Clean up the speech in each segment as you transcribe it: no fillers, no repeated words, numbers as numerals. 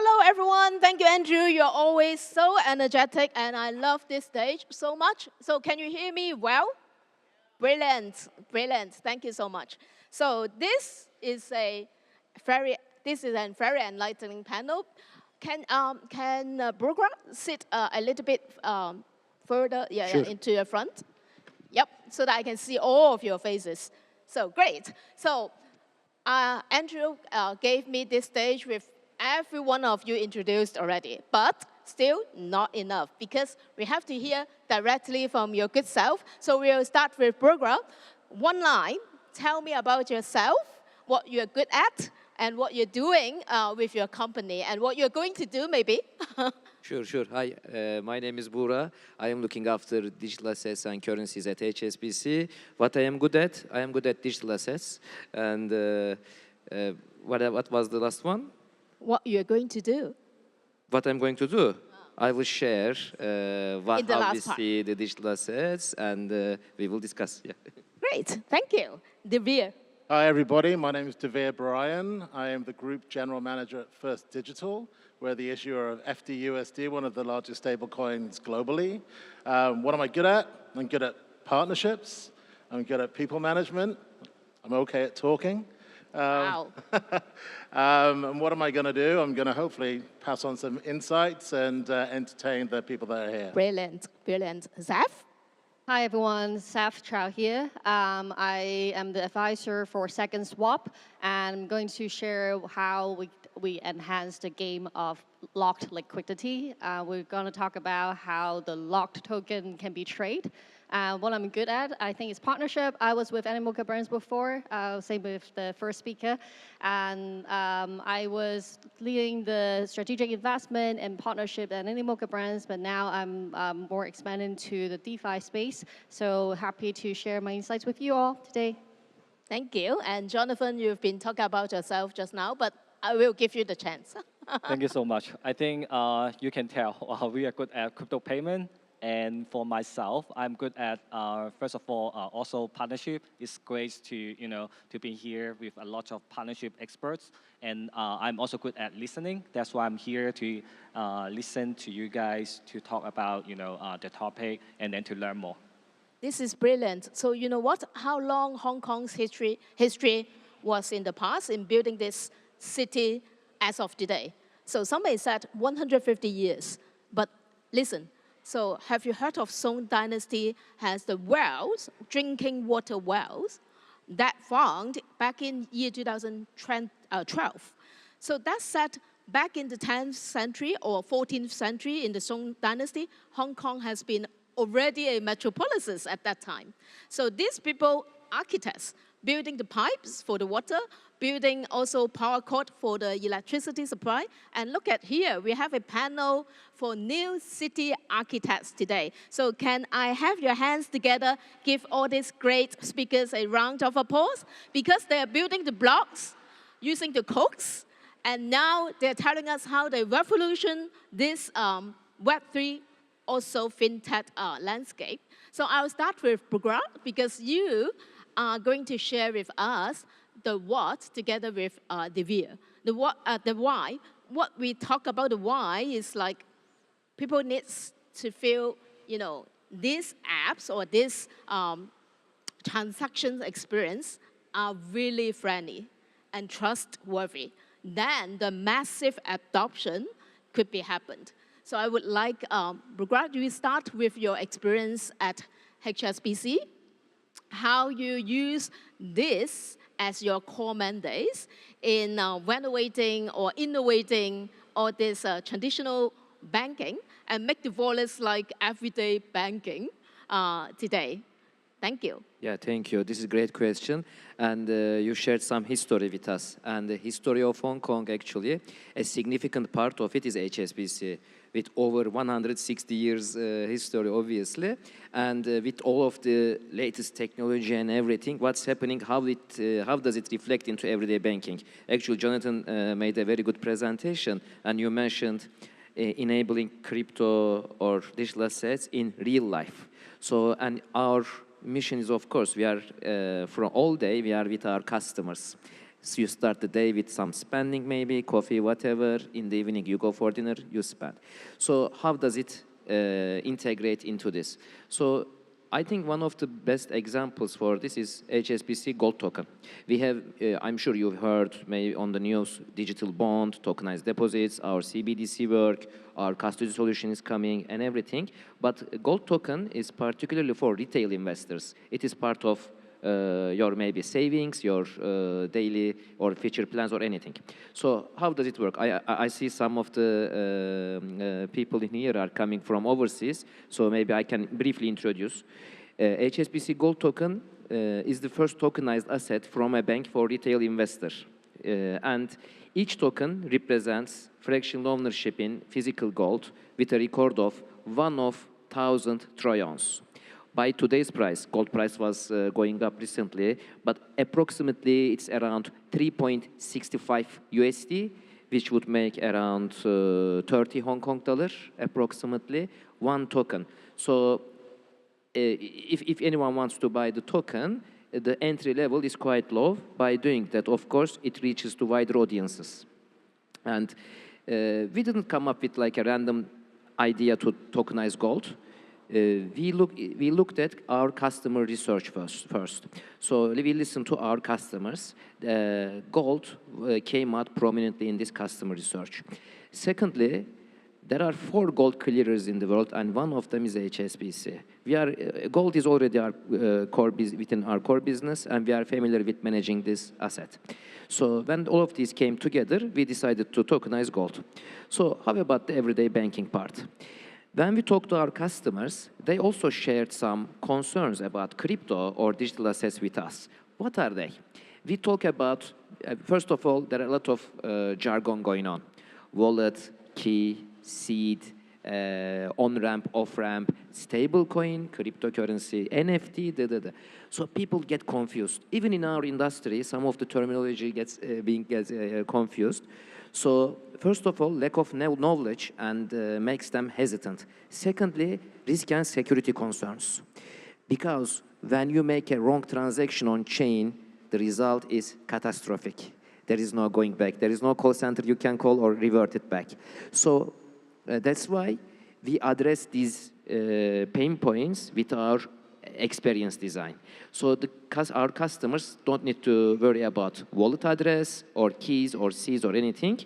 Hello, everyone. Thank you, Andrew. You're always so energetic, and I love this stage so much. So can you hear me well? Brilliant, brilliant. Thank you so much. So this is a very enlightening panel. Can Burgra sit a little bit further Sure. into your front? Yep, so that I can see all of your faces. So great. So Andrew gave me this stage with every one of you introduced already, but still not enough because we have to hear directly from your good self. So we'll start with Burgra. One line, tell me about yourself, what you're good at, and what you're doing with your company, and what you're going to do maybe. Sure, sure. Hi, my name is Bura. I am looking after digital assets and currencies at HSBC. What I am good at? I am good at digital assets. And what was the last one? What you're going to do. What I'm going to do? I will share how we part. see the digital assets, and we will discuss. Yeah. Great, thank you. Devere. Hi, everybody. My name is Devere Brian. I am the Group General Manager at First Digital. We're the issuer of FDUSD, one of the largest stablecoins globally. What am I good at? I'm good at partnerships. I'm good at people management. I'm okay at talking. Wow. And what am I going to do? I'm going to hopefully pass on some insights and entertain the people that are here. Brilliant, brilliant. Zaf? Hi everyone, Saf Chow here. I am the advisor for Second Swap, and I'm going to share how we enhance the game of locked liquidity. We're going to talk about how the locked token can be traded. What I'm good at, I think, is partnership. I was with Animoca Brands before, same with the first speaker. And I was leading the strategic investment and partnership at Animoca Brands, but now I'm more expanding to the DeFi space. So happy to share my insights with you all today. Thank you. And Jonathan, you've been talking about yourself just now, but I will give you the chance. Thank you so much. I think you can tell we are good at crypto payment. And for myself, I'm good at, first of all, also partnership. It's great to be here with a lot of partnership experts. And I'm also good at listening. That's why I'm here to listen to you guys to talk about the topic and then to learn more. This is brilliant. So you know what? How long Hong Kong's history was in the past in building this city as of today? So somebody said 150 years. But listen. So have you heard of Song Dynasty has the wells, drinking water wells, that found back in year 2012. So that said, back in the 10th century or 14th century in the Song Dynasty, Hong Kong has been already a metropolis at that time. So these people, architects, building the pipes for the water, building also power cord for the electricity supply. And look at here, we have a panel for new city architects today. So can I have your hands together, give all these great speakers a round of applause? Because they are building the blocks using the codes, and now they're telling us how they revolution this Web3, also Fintech landscape. So I'll start with Burgra, because you are going to share with us the what together with the Devere. The why. What we talk about the why is like people need to feel, these apps or this transaction experience are really friendly and trustworthy. Then the massive adoption could be happened. So I would like, Burgra, do you start with your experience at HSBC? How you use this as your core mandates in renovating or innovating all this traditional banking and make the wallets like everyday banking today. Thank you. Yeah, thank you. This is a great question. And you shared some history with us. And the history of Hong Kong, actually, a significant part of it is HSBC, with over 160 years history, obviously. And with all of the latest technology and everything, what's happening, how does it reflect into everyday banking? Actually, Jonathan made a very good presentation, and you mentioned enabling crypto or digital assets in real life. So, and our mission is, of course, we are from all day, we are with our customers. So you start the day with some spending, maybe coffee, whatever. In the evening, you go for dinner, you spend. So how does it integrate into this? So I think one of the best examples for this is HSBC Gold Token. We have, I'm sure you've heard maybe on the news, digital bond, tokenized deposits, our CBDC work, our custody solution is coming and everything. But Gold Token is particularly for retail investors. It is part of your maybe savings, your daily or future plans or anything. So how does it work? I see some of the people in here are coming from overseas, so maybe I can briefly introduce. HSBC Gold Token is the first tokenized asset from a bank for retail investor. And each token represents fractional ownership in physical gold with a record of 1 of 1,000 troy ounce. By today's price, gold price was going up recently, but approximately it's around 3.65 USD, which would make around 30 Hong Kong dollar, approximately, one token. So if anyone wants to buy the token, the entry level is quite low. By doing that, of course, it reaches to wider audiences. And we didn't come up with like a random idea to tokenize gold. We looked at our customer research first. So we listened to our customers. Gold came out prominently in this customer research. Secondly, there are 4 gold clearers in the world, and one of them is HSBC. Gold is already our within our core business, and we are familiar with managing this asset. So when all of these came together, we decided to tokenize gold. So how about the everyday banking part? When we talked to our customers, they also shared some concerns about crypto or digital assets with us. What are they? We talk about, first of all, there are a lot of jargon going on. Wallet, key, seed, on-ramp, off-ramp, stablecoin, cryptocurrency, NFT, So people get confused. Even in our industry, some of the terminology gets confused. So first of all, lack of knowledge and makes them hesitant. Secondly, risk and security concerns. Because when you make a wrong transaction on chain, the result is catastrophic. There is no going back. There is no call center you can call or revert it back. So that's why we address these pain points with our experience design. So our customers don't need to worry about wallet address or keys or seeds or anything.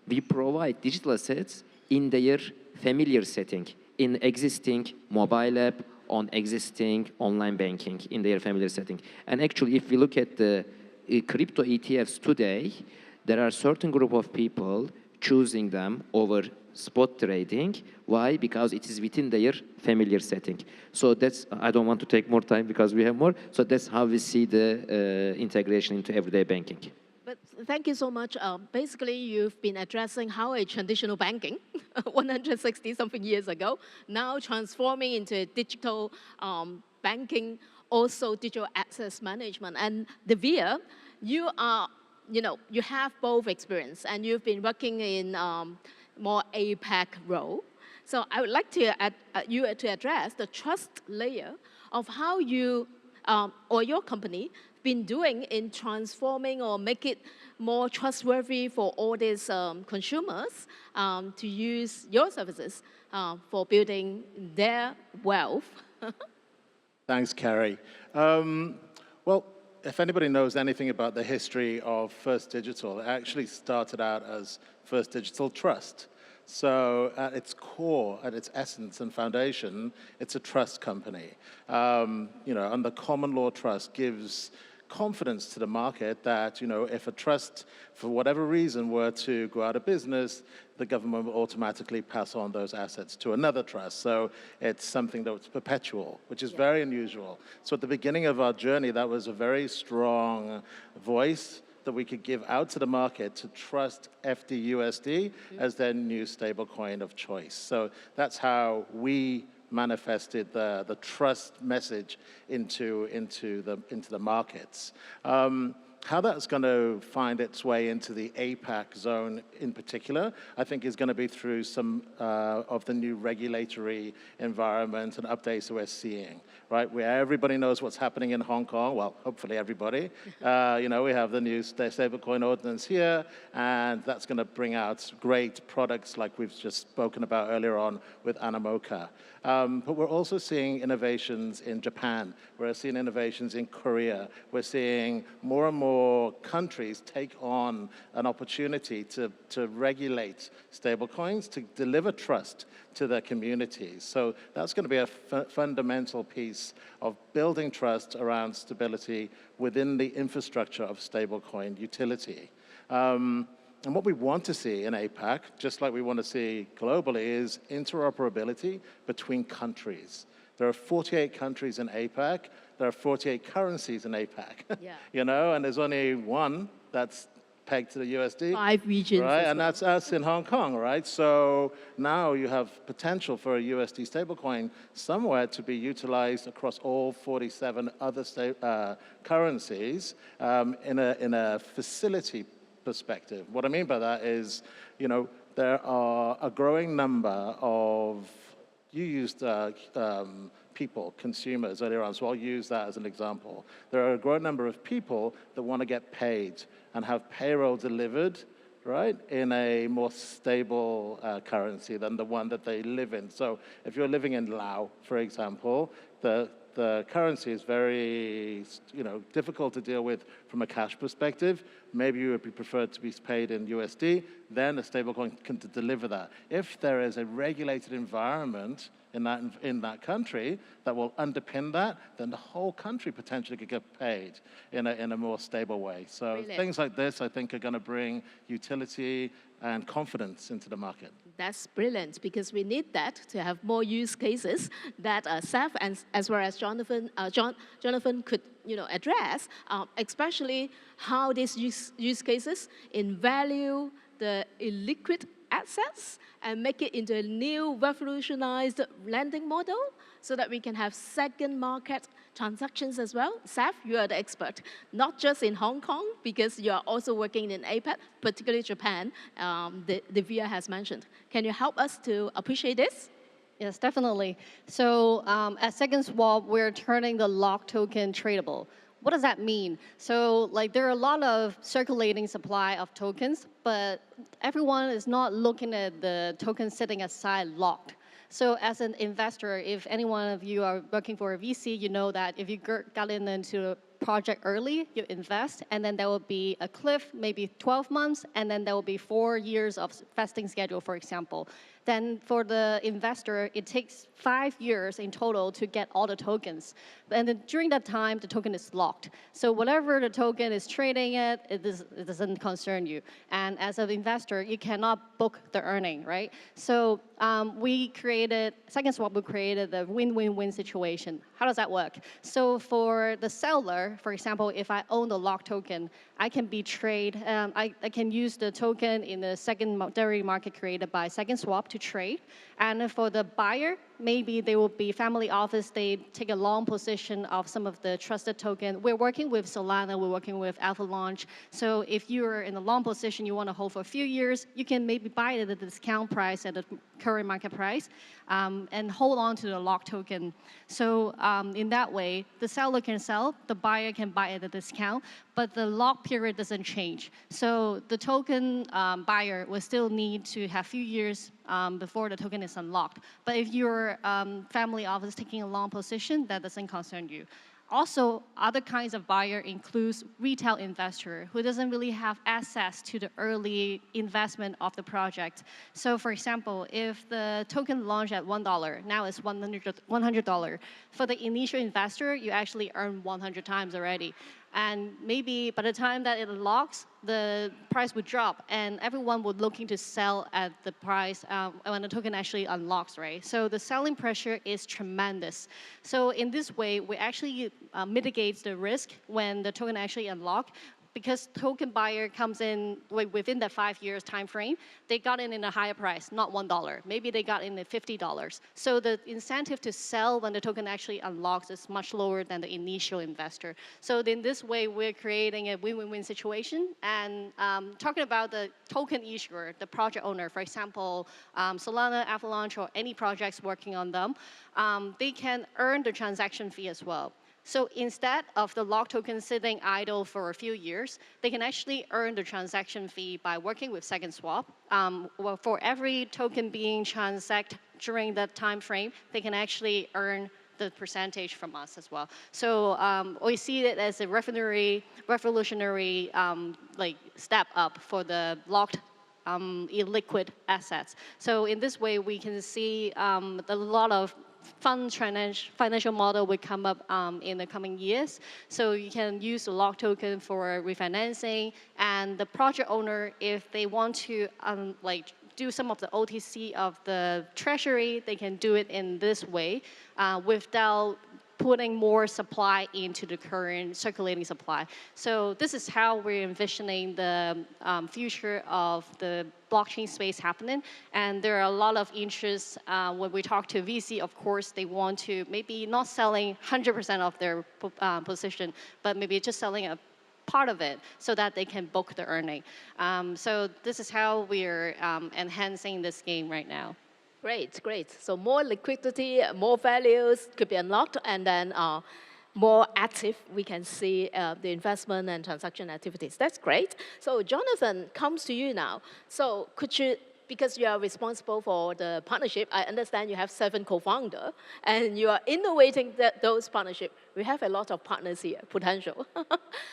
We provide digital assets in their familiar setting, in existing mobile app, on existing online banking, in their familiar setting. And actually, if we look at the crypto ETFs today, there are a certain group of people choosing them over spot trading. Why? Because it is within their familiar setting. So I don't want to take more time because we have more. So that's how we see the integration into everyday banking. But thank you so much. Basically, you've been addressing how a traditional banking, 160-something years ago, now transforming into a digital banking, also digital access management. And Devere, you have both experience, and you've been working in more APAC role. So I would like you to address the trust layer of how you or your company been doing in transforming or make it more trustworthy for all these consumers to use your services for building their wealth. Thanks, Carrie. Well, if anybody knows anything about the history of First Digital, it actually started out as First Digital Trust. So at its core, at its essence and foundation, it's a trust company. And the common law trust gives confidence to the market that, if a trust, for whatever reason, were to go out of business, the government will automatically pass on those assets to another trust. So it's something that's perpetual, which is very unusual. So at the beginning of our journey, that was a very strong voice that we could give out to the market to trust FDUSD as their new stablecoin of choice. So that's how we manifested the trust message into the markets. How that's going to find its way into the APAC zone in particular, I think is going to be through some of the new regulatory environment and updates that we're seeing, right? Where everybody knows what's happening in Hong Kong. Well, hopefully everybody. You know, we have the new stablecoin ordinance here, and that's going to bring out great products like we've just spoken about earlier on with Animoca. But we're also seeing innovations in Japan. We're seeing innovations in Korea. We're seeing more and more countries take on an opportunity to regulate stablecoins, to deliver trust to their communities. So that's going to be a fundamental piece of building trust around stability within the infrastructure of stablecoin utility. And what we want to see in APAC, just like we want to see globally, is interoperability between countries. There are 48 countries in APAC. There are 48 currencies in APAC. Yeah. You know, and there's only one that's pegged to the USD. 5 regions. Right, and well. that's us in Hong Kong, right? So now you have potential for a USD stablecoin somewhere to be utilized across all 47 other currencies in a facility perspective. What I mean by that is, you know, there are a growing number of, you used people, consumers earlier on, so I'll use that as an example. There are a growing number of people that want to get paid and have payroll delivered, right, in a more stable currency than the one that they live in. So if you're living in Laos, for example, the currency is very, you know, difficult to deal with from a cash perspective. Maybe you would be preferred to be paid in USD, then a stablecoin can deliver that. If there is a regulated environment in that country that will underpin that, then the whole country potentially could get paid in a more stable way. So Brilliant. things like this, I think, are going to bring utility and confidence into the market. That's brilliant because we need that to have more use cases that Seth and as well as Jonathan could address, especially how these use cases in value the illiquid assets and make it into a new revolutionized lending model so that we can have second market transactions as well. Seth, you are the expert, not just in Hong Kong, because you are also working in APAC, particularly Japan, the VIA has mentioned. Can you help us to appreciate this? Yes, definitely. So at Second Swap, we're turning the locked token tradable. What does that mean? So like there are a lot of circulating supply of tokens, but everyone is not looking at the token sitting aside locked. So as an investor, if any one of you are working for a VC, you know that if you got into a project early, you invest, and then there will be a cliff, maybe 12 months, and then there will be 4 years of vesting schedule, for example. Then for the investor, it takes 5 years in total to get all the tokens. And then during that time, the token is locked. So whatever the token is trading at, it doesn't concern you. And as an investor, you cannot book the earning, right? So Second Swap, we created the win-win-win situation. How does that work? So for the seller, for example, if I own the locked token, I can I can use the token in the secondary market created by Second Swap to trade. And for the buyer, maybe they will be family office, they take a long position of some of the trusted token. We're working with Solana, we're working with Alpha Launch. So if you're in a long position, you want to hold for a few years, you can maybe buy it at a discount price at the current market price and hold on to the locked token. So in that way, the seller can sell, the buyer can buy at a discount, but the lock period doesn't change. So the token buyer will still need to have a few years before the token is unlocked. But if your family office taking a long position, that doesn't concern you. Also, other kinds of buyer includes retail investor who doesn't really have access to the early investment of the project. So for example, if the token launched at $1, now it's $100. For the initial investor, you actually earn 100 times already. And maybe by the time that it unlocks, the price would drop, and everyone would looking to sell at the price when the token actually unlocks, right? So the selling pressure is tremendous. So in this way, we actually mitigate the risk when the token actually unlocks, because token buyer comes in within the 5 years time frame, they got in a higher price, not $1. Maybe they got in at $50. So the incentive to sell when the token actually unlocks is much lower than the initial investor. So in this way, we're creating a win-win-win situation. And talking about the token issuer, the project owner, for example, Solana, Avalanche, or any projects working on them, they can earn the transaction fee as well. So instead of the locked token sitting idle for a few years, they can actually earn the transaction fee by working with SecondSwap. Well, for every token being transacted during that time frame, they can actually earn the percentage from us as well. So we see it as a revolutionary like step up for the locked illiquid assets. So in this way, we can see a lot of fun financial model will come up in the coming years. So you can use the lock token for refinancing, and the project owner, if they want to like do some of the OTC of the treasury, they can do it in this way without putting more supply into the current circulating supply. So this is how we're envisioning the future of the blockchain space happening. And there are a lot of interests when we talk to VC, of course, they want to maybe not selling 100% of their position, but maybe just selling a part of it so that they can book the earning. So this is how we're enhancing this game right now. Great, great. So more liquidity, more values could be unlocked, and then more active, we can see the investment and transaction activities. That's great. So Jonathan, comes to you now. So could you, because you are responsible for the partnership, I understand you have 7 co-founders, and you are innovating those partnerships. We have a lot of partners here, potential.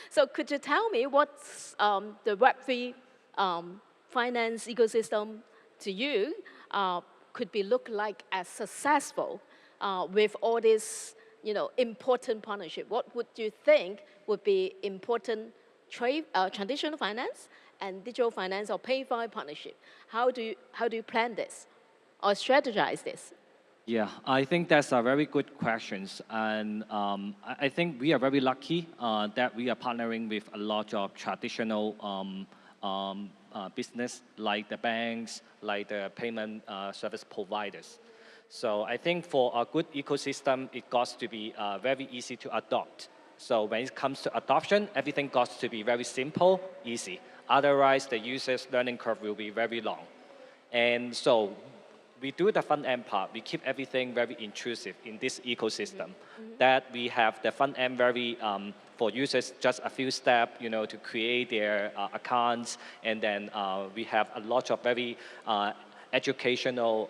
So could you tell me what's the Web3 finance ecosystem to you could be look like as successful with all this, important partnership? What would you think would be important traditional finance and digital finance or pay-fi partnership? How do you plan this or strategize this? Yeah, I think that's a very good question. And I think we are very lucky that we are partnering with a lot of traditional business, like the banks, like the payment service providers. So I think for a good ecosystem, it got to be very easy to adopt. So when it comes to adoption, everything got to be very simple, easy. Otherwise, the user's learning curve will be very long. And so we do the front end part. We keep everything very intrusive in this ecosystem. That we have the front end very for users just a few steps, to create their accounts, and then we have a lot of very educational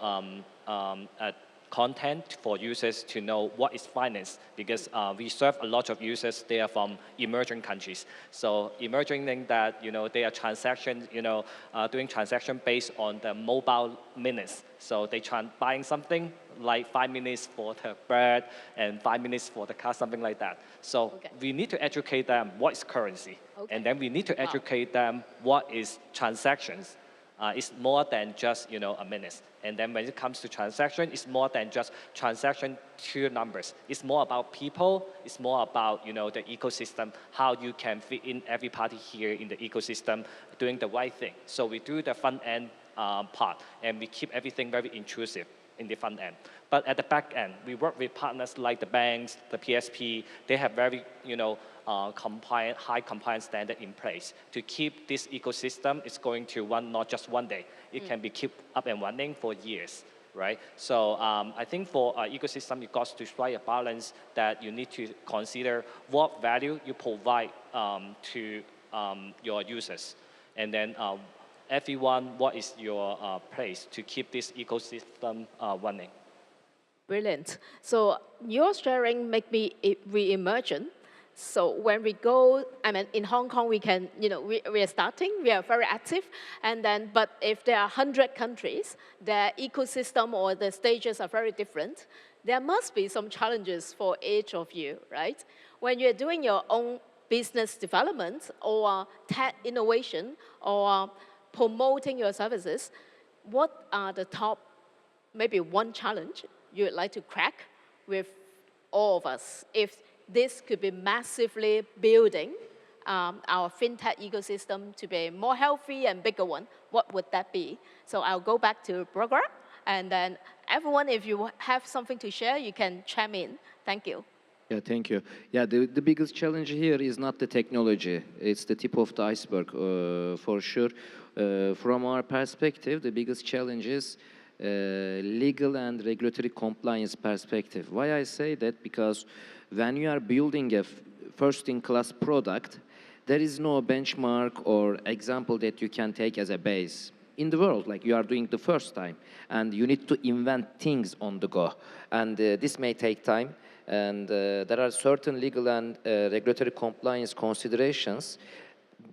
content for users to know what is finance, because we serve a lot of users. They are from emerging countries. So emerging meaning that they are doing transaction based on the mobile minutes. So they buying something like 5 minutes for the bread and 5 minutes for the car, something like that. So we need to educate them what is currency, and then we need to educate them what is transactions. It's more than just a minute. And then when it comes to transaction, it's more than just transaction to numbers. It's more about people. It's more about the ecosystem, how you can fit in every party here in the ecosystem doing the right thing. So we do the front end part, and we keep everything very intrusive in the front end. But at the back end, we work with partners like the banks, the PSP. They have very high compliance standard in place to keep this ecosystem. It's going to run not just one day. It can be kept up and running for years, right? So I think for ecosystem, you got to strike a balance that you need to consider what value you provide to your users, and then everyone, what is your place to keep this ecosystem running? Brilliant. So your sharing make me re-emergent. So when we go, in Hong Kong, we can, we are starting, we are very active, and then, but if there are 100 countries, their ecosystem or the stages are very different, there must be some challenges for each of you, right? When you're doing your own business development or tech innovation or promoting your services, what are the top, maybe one challenge you would like to crack with all of us if this could be massively building our fintech ecosystem to be a more healthy and bigger one, what would that be? So I'll go back to Burger, and then everyone, if you have something to share, you can chime in. Thank you. Yeah, thank you. Yeah, the biggest challenge here is not the technology. It's the tip of the iceberg, for sure. From our perspective, the biggest challenge is legal and regulatory compliance perspective. Why I say that? Because when you are building a first-in-class product, there is no benchmark or example that you can take as a base in the world, like you are doing the first time, and you need to invent things on the go, and this may take time, and there are certain legal and regulatory compliance considerations.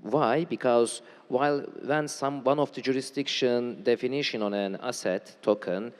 Why? Because when one of the jurisdiction definition on an asset token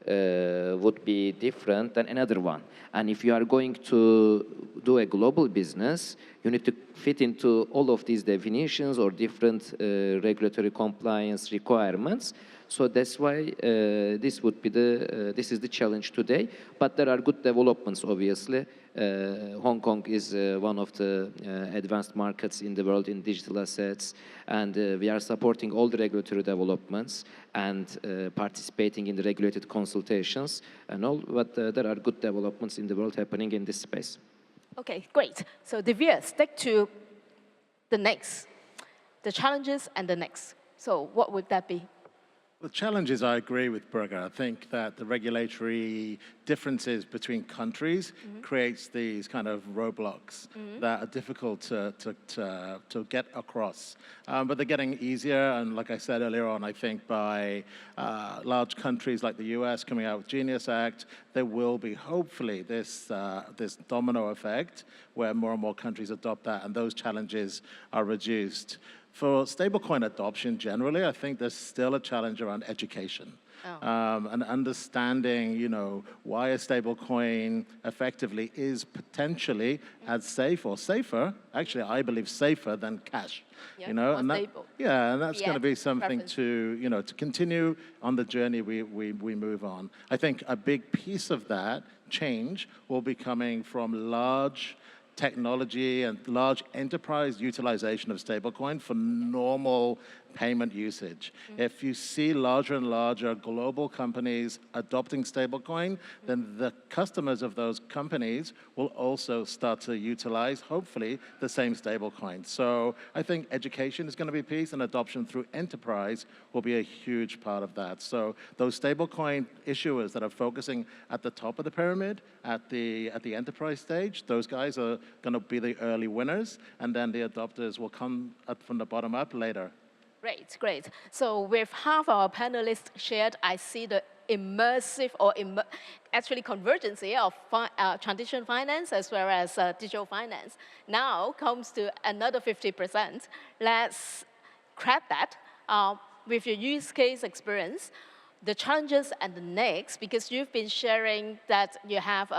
would be different than another one. And if you are going to do a global business, you need to fit into all of these definitions or different regulatory compliance requirements. So that's why this is the challenge today. But there are good developments, obviously. Hong Kong is one of the advanced markets in the world in digital assets, and we are supporting all the regulatory developments and participating in the regulated consultations and all. But there are good developments in the world happening in this space. Okay, great. So Divya, stick to the next, the challenges and the next. So what would that be? The challenges, I agree with Birger. I think that the regulatory differences between countries creates these kind of roadblocks that are difficult to get across. But they're getting easier, and like I said earlier on, I think by large countries like the US coming out with Genius Act, there will be hopefully this domino effect where more and more countries adopt that, and those challenges are reduced. For stablecoin adoption generally, I think there's still a challenge around education. And understanding, why a stablecoin effectively is potentially as safe or safer, actually I believe safer than cash. Yeah, and stable. and that's going to be something preference. to continue on the journey we move on. I think a big piece of that change will be coming from large technology and large enterprise utilization of stablecoin for normal payment usage. If you see larger and larger global companies adopting stablecoin, then the customers of those companies will also start to utilize, hopefully, the same stablecoin. So I think education is going to be a piece, and adoption through enterprise will be a huge part of that. So those stablecoin issuers that are focusing at the top of the pyramid, at the enterprise stage, those guys are going to be the early winners, and then the adopters will come up from the bottom up later. Great, great. So with half our panelists shared, I see the immersive or actually convergence here of traditional finance as well as digital finance. Now comes to another 50%. Let's grab that with your use case experience, the challenges and the next, because you've been sharing that you have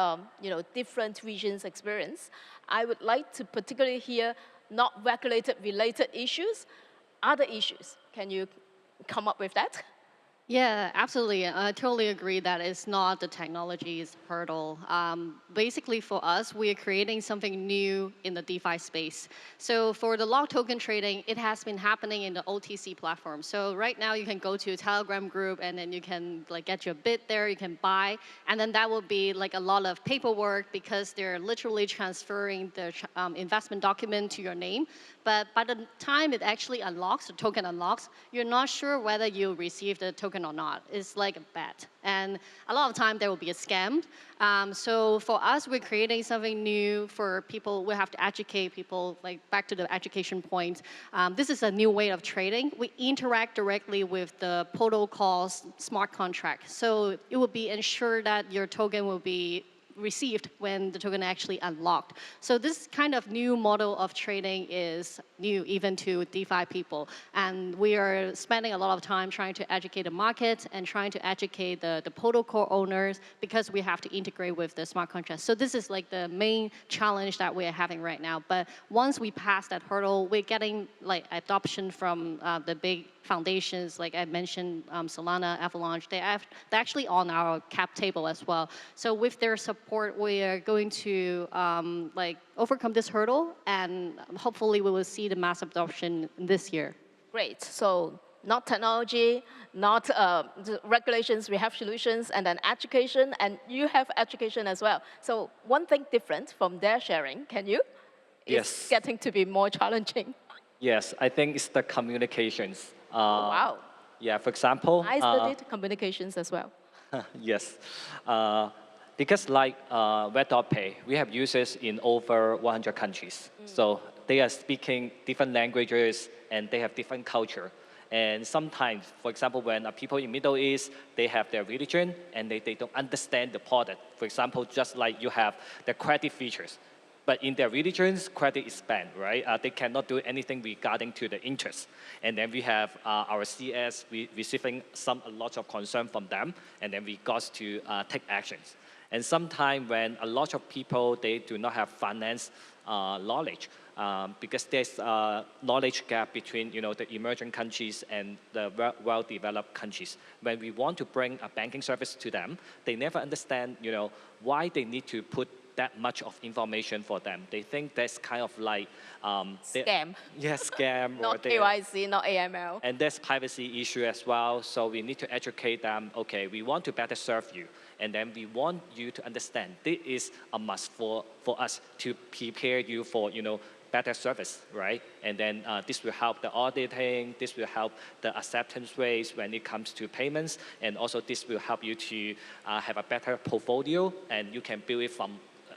different regions experience. I would like to particularly hear not regulated related issues, other issues. Can you come up with that? Yeah, absolutely. I totally agree that it's not the technology's hurdle. Basically, for us, we are creating something new in the DeFi space. So for the locked token trading, it has been happening in the OTC platform. So right now, you can go to a Telegram group, and then you can get your bid there. You can buy, and then that will be a lot of paperwork because they're literally transferring the investment document to your name. But by the time it actually unlocks, the token unlocks, you're not sure whether you received the token or not. It's like a bet. And a lot of time there will be a scam. So for us, we're creating something new for people. We have to educate people, back to the education point. This is a new way of trading. We interact directly with the protocol's smart contract. So it will be ensured that your token will be received when the token actually unlocked. So this kind of new model of trading is new even to DeFi people. And we are spending a lot of time trying to educate the market and trying to educate the protocol owners because we have to integrate with the smart contracts. So this is the main challenge that we are having right now. But once we pass that hurdle, we're getting adoption from the big foundations, like I mentioned, Solana, Avalanche, they're actually on our cap table as well. So with their support, support, we are going to like overcome this hurdle, and hopefully we will see the mass adoption this year. Great. So not technology, not the regulations, we have solutions, and then education, and you have education as well. So one thing different from their sharing, can you? Yes. It's getting to be more challenging. Yes, I think it's the communications. Wow. Yeah, for example. I studied communications as well. Yes. Because like Red.Pay, we have users in over 100 countries. So they are speaking different languages and they have different culture. And sometimes, for example, when people in Middle East, they have their religion and they don't understand the product. For example, just like you have the credit features. But in their religions, credit is banned, right? They cannot do anything regarding to the interest. And then we have our CS receiving a lot of concern from them, and then we got to take actions. And sometimes when a lot of people, they do not have finance knowledge, because there's a knowledge gap between the emerging countries and the well-developed countries. When we want to bring a banking service to them, they never understand why they need to put that much of information for them. They think that's kind of like Scam. Yes, scam. Not KYC, not AML. And there's privacy issue as well. So we need to educate them. Okay, we want to better serve you, and then we want you to understand this is a must for us to prepare you for better service, right? And then this will help the auditing, this will help the acceptance rates when it comes to payments, and also this will help you to have a better portfolio, and you can build it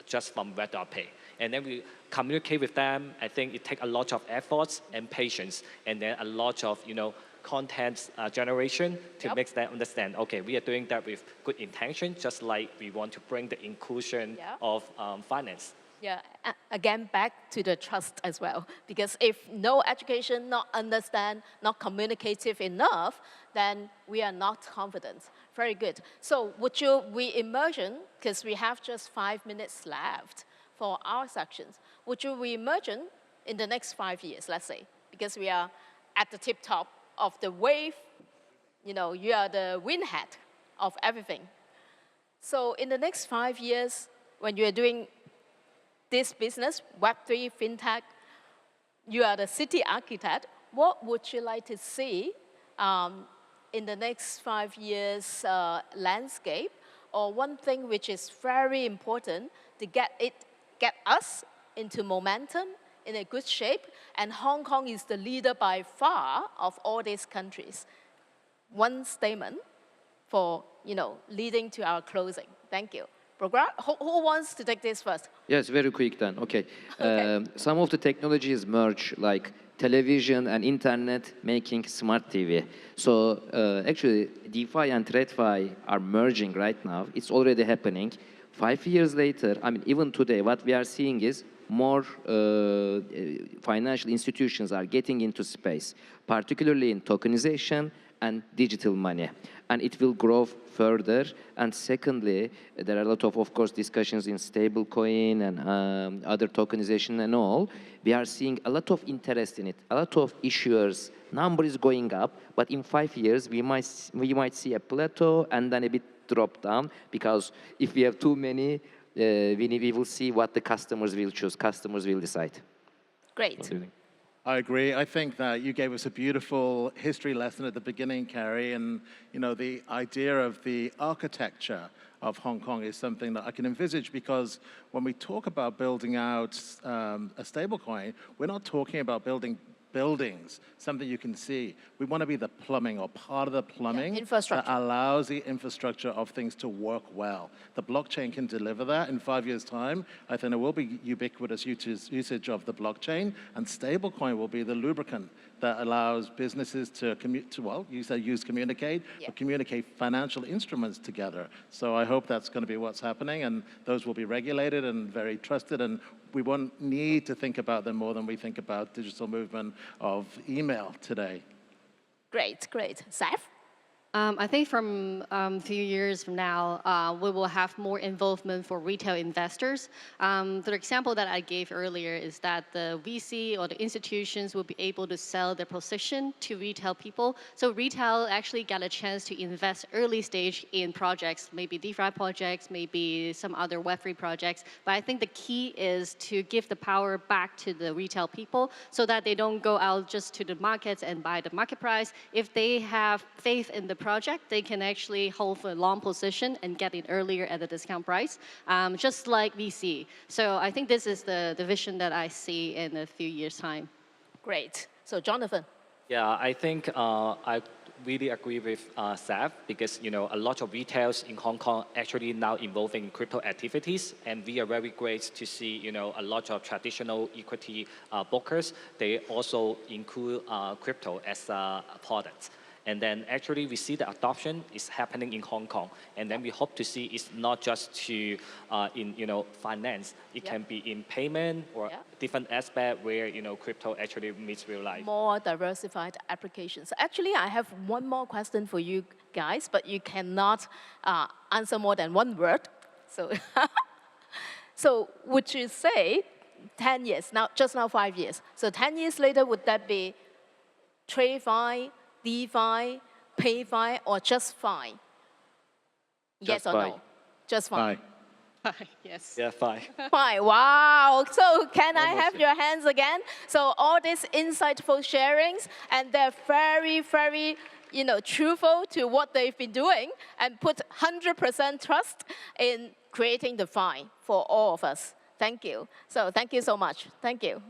just from Red.Pay. And then we communicate with them. I think it takes a lot of efforts and patience, and then a lot of content generation to make them understand, okay, we are doing that with good intention, just like we want to bring the inclusion of finance. Yeah, again, back to the trust as well. Because if no education, not understand, not communicative enough, then we are not confident. Very good. So would you re-immersion, because we have just 5 minutes left for our sections, would you re-immersion in the next 5 years, let's say, because we are at the tip top of the wave, you are the windhead of everything. So in the next 5 years, when you are doing this business, Web3, Fintech, you are the city architect, what would you like to see in the next 5 years landscape, or one thing which is very important to get us into momentum, in a good shape, and Hong Kong is the leader by far of all these countries. One statement for, leading to our closing. Thank you. Who wants to take this first? Yes, very quick then. Okay. Okay. Some of the technologies merge, like television and internet, making smart TV. So actually, DeFi and TradFi are merging right now. It's already happening. 5 years later, even today, what we are seeing is more financial institutions are getting into space, particularly in tokenization and digital money. And it will grow further. And secondly, there are a lot of course, discussions in stablecoin and other tokenization and all. We are seeing a lot of interest in it, a lot of issuers. Number is going up, but in 5 years, we might see a plateau and then a bit drop down, because if we have too many, we will see what the customers will choose. Customers will decide. Great. I agree. I think that you gave us a beautiful history lesson at the beginning, Carrie, and the idea of the architecture of Hong Kong is something that I can envisage, because when we talk about building out a stablecoin, we're not talking about building buildings, something you can see. We want to be the plumbing, or part of the plumbing infrastructure that allows the infrastructure of things to work well. The blockchain can deliver that. In 5 years' time, I think there will be ubiquitous usage of the blockchain, and stablecoin will be the lubricant that allows businesses to communicate, but communicate financial instruments together. So I hope that's going to be what's happening, and those will be regulated and very trusted, and we won't need to think about them more than we think about digital movement of email today. Great, great. Seth? I think from a few years from now, we will have more involvement for retail investors. The example that I gave earlier is that the VC or the institutions will be able to sell their position to retail people. So retail actually got a chance to invest early stage in projects, maybe DeFi projects, maybe some other Web3 projects. But I think the key is to give the power back to the retail people so that they don't go out just to the markets and buy the market price. If they have faith in the project, they can actually hold for a long position and get it earlier at a discount price, just like VC. So I think this is the vision that I see in a few years' time. Great. So Jonathan. Yeah, I think I really agree with Sav because a lot of retailers in Hong Kong actually now involving in crypto activities, and we are very great to see a lot of traditional equity brokers. They also include crypto as a product. And then actually we see the adoption is happening in Hong Kong. And then we hope to see it's not just to in finance. It can be in payment or different aspect where crypto actually meets real life. More diversified applications. Actually, I have one more question for you guys, but you cannot answer more than one word. So, so would you say 10 years, just now 5 years. So 10 years later, would that be TradeFi, DeFi, PayFi, or just Fi? Yes or no? Just Fi. Yes. Yeah, fine. Fine. Wow. So can I have your hands again? So all these insightful sharings, and they're very, very, truthful to what they've been doing, and put 100% trust in creating the Fi for all of us. Thank you. So thank you so much. Thank you.